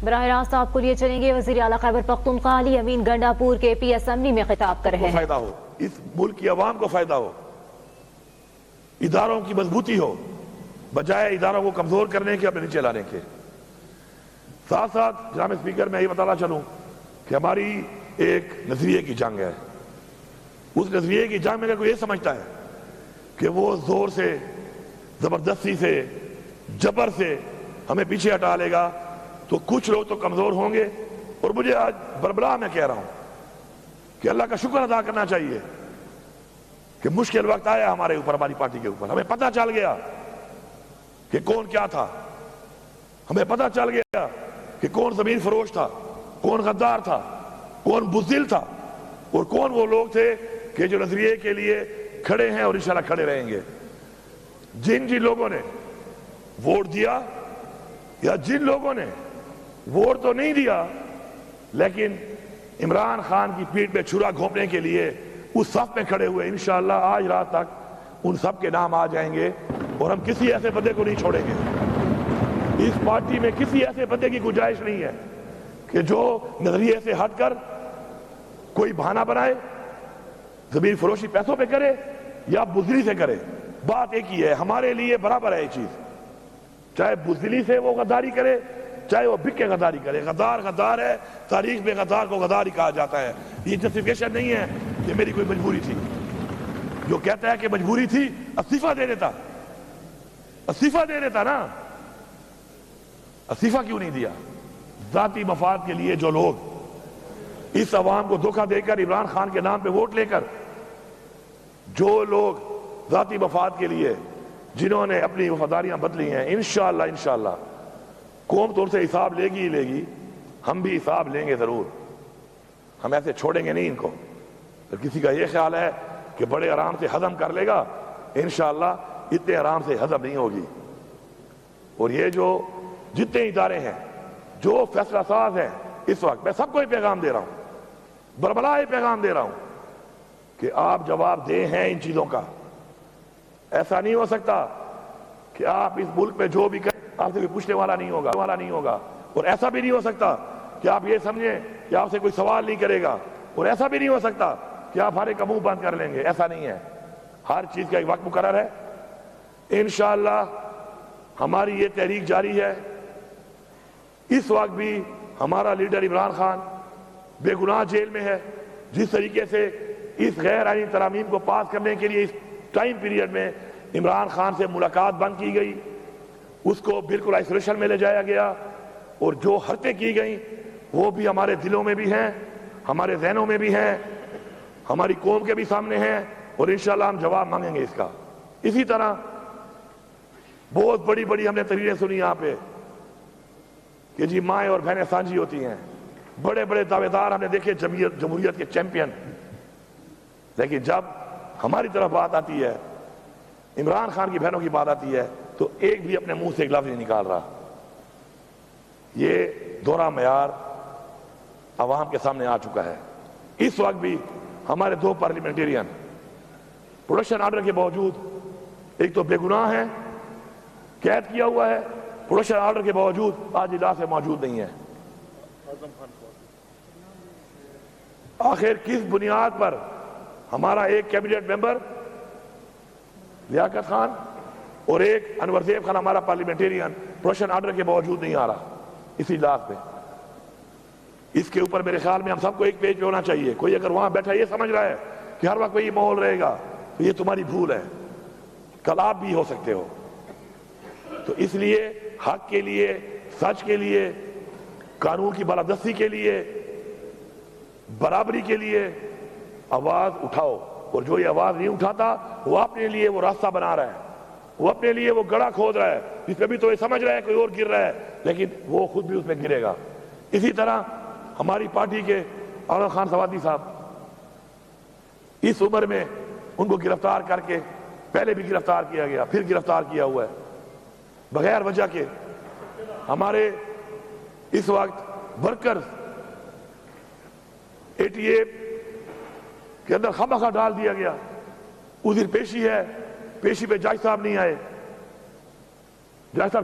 براہ راست آپ کو لیے چلیں گے وزیر اعلیٰ خیبر پختونخوا علی امین گنڈاپور کے پی اسمبلی میں خطاب کر رہے ہیں۔ فائدہ ہو، اس ملک کی عوام کو فائدہ ہو، اداروں کی مضبوطی ہو، بجائے اداروں کو کمزور کرنے کے، اپنے نیچے لانے کے۔ ساتھ ساتھ جناب اسپیکر میں یہ بتانا چلوں کہ ہماری ایک نظریے کی جنگ ہے۔ اس نظریے کی جنگ میں اگر کوئی یہ سمجھتا ہے کہ وہ زور سے، زبردستی سے، جبر سے ہمیں پیچھے ہٹا لے گا تو کچھ لوگ تو کمزور ہوں گے۔ اور مجھے آج بربلا میں کہہ رہا ہوں کہ اللہ کا شکر ادا کرنا چاہیے کہ مشکل وقت آیا ہمارے اوپر، ہماری پارٹی کے اوپر۔ ہمیں پتہ چل گیا کہ کون کیا تھا، ہمیں پتہ چل گیا کہ کون زمین فروش تھا، کون غدار تھا، کون بزدل تھا، اور کون وہ لوگ تھے کہ جو نظریے کے لیے کھڑے ہیں اور انشاءاللہ کھڑے رہیں گے۔ جن لوگوں نے ووٹ دیا، یا جن لوگوں نے ووٹ تو نہیں دیا لیکن عمران خان کی پیٹھ پہ چھرا گھونپنے کے لیے اس صف میں کھڑے ہوئے، انشاءاللہ آج رات تک ان سب کے نام آ جائیں گے، اور ہم کسی ایسے بندے کو نہیں چھوڑیں گے۔ اس پارٹی میں کسی ایسے بندے کی گنجائش نہیں ہے کہ جو نظریے سے ہٹ کر کوئی بہانہ بنائے، زمین فروشی پیسوں پہ کرے یا بزدلی سے کرے۔ بات ایک ہی ہے، ہمارے لیے برابر ہے یہ چیز، چاہے بزدلی سے وہ غداری کرے، چاہے وہ بک کے غداری کرے۔ غدار غدار ہے، تاریخ میں غدار کو غدار ہی کہا جاتا ہے۔ یہ جسٹیفیکیشن نہیں ہے کہ میری کوئی مجبوری تھی۔ جو کہتا ہے کہ مجبوری تھی، استعفیٰ دے دیتا، استعفیٰ دے دیتا نا۔ استعفیٰ کیوں نہیں دیا؟ ذاتی مفاد کے لیے جو لوگ اس عوام کو دھوکہ دے کر عمران خان کے نام پہ ووٹ لے کر، جو لوگ ذاتی مفاد کے لیے جنہوں نے اپنی وفاداریاں بدلی ہیں، انشاءاللہ قوم تو ان سے حساب لے گی ہی لے گی، ہم بھی حساب لیں گے ضرور۔ ہم ایسے چھوڑیں گے نہیں ان کو۔ تو کسی کا یہ خیال ہے کہ بڑے آرام سے ہضم کر لے گا، انشاءاللہ اتنے آرام سے ہضم نہیں ہوگی۔ اور یہ جو جتنے ادارے ہیں جو فیصلہ ساز ہیں، اس وقت میں سب کو یہ پیغام دے رہا ہوں، بربلا یہ پیغام دے رہا ہوں کہ آپ جواب دیں ہیں ان چیزوں کا۔ ایسا نہیں ہو سکتا کہ آپ اس ملک میں جو بھی کریں آپ سے کوئی پوچھنے والا نہیں ہوگا، اور ایسا بھی نہیں ہو سکتا کہ آپ یہ سمجھیں کہ آپ سے کوئی سوال نہیں کرے گا، اور ایسا بھی نہیں ہو سکتا کہ آپ ہر ایک کا منہ بند کر لیں گے۔ ایسا نہیں ہے، ہر چیز کا ایک وقت مقرر ہے۔ انشاءاللہ ہماری یہ تحریک جاری ہے۔ اس وقت بھی ہمارا لیڈر عمران خان بے گناہ جیل میں ہے۔ جس طریقے سے اس غیر آئینی ترامیم کو پاس کرنے کے لیے اس ٹائم پیریڈ میں عمران خان سے ملاقات بند کی گئی، اس کو بالکل آئسولیشن میں لے جایا گیا، اور جو حرکتیں کی گئیں وہ بھی ہمارے دلوں میں بھی ہیں، ہمارے ذہنوں میں بھی ہیں، ہماری قوم کے بھی سامنے ہیں، اور انشاءاللہ ہم جواب مانگیں گے اس کا۔ اسی طرح بہت بڑی بڑی ہم نے تقریریں سنی یہاں پہ کہ جی مائیں اور بہنیں سانجھی ہوتی ہیں، بڑے بڑے دعوے دار ہم نے دیکھے، جمہوریت کے چیمپئن، لیکن جب ہماری طرف بات آتی ہے، عمران خان کی بہنوں کی بات آتی ہے، تو ایک بھی اپنے منہ سے ایک لفظ نہیں نکال رہا۔ یہ دوہرا معیار عوام کے سامنے آ چکا ہے۔ اس وقت بھی ہمارے دو پارلیمنٹیرین پروڈکشن آرڈر کے باوجود، ایک تو بے گناہ ہے، قید کیا ہوا ہے، پروڈکشن آرڈر کے باوجود آج اجلاس میں موجود نہیں ہے۔ آخر کس بنیاد پر ہمارا ایک کیبنٹ ممبر لیاقت خان اور ایک انور زیب خان ہمارا پارلیمنٹیرین پروڈکشن آرڈر کے باوجود نہیں آ رہا اس اجلاس میں؟ اس کے اوپر میرے خیال میں ہم سب کو ایک پیج پہ ہونا چاہیے۔ کوئی اگر وہاں بیٹھا یہ سمجھ رہا ہے کہ ہر وقت یہ ماحول رہے گا تو یہ تمہاری بھول ہے، کل آپ بھی ہو سکتے ہو۔ تو اس لیے حق کے لیے، سچ کے لیے، قانون کی بالادستی کے لیے، برابری کے لیے آواز اٹھاؤ، اور جو یہ آواز نہیں اٹھاتا وہ اپنے لیے وہ راستہ بنا رہا ہے، وہ اپنے لیے وہ گڑھا کھود رہا ہے، جس پہ بھی تو یہ سمجھ رہا ہے کوئی اور گر رہا ہے، لیکن وہ خود بھی اس میں گرے گا۔ اسی طرح ہماری پارٹی کے اعظم خان سوادی صاحب، اس عمر میں ان کو گرفتار کر کے، پہلے بھی گرفتار کیا گیا، پھر گرفتار کیا ہوا ہے بغیر وجہ کے۔ ہمارے اس وقت ورکرز 88 کے اندر خامخواہ ڈال دیا گیا۔ اس دن پیشی ہے، پیشی پہ جج صاحب نہیں آئے، جج صاحب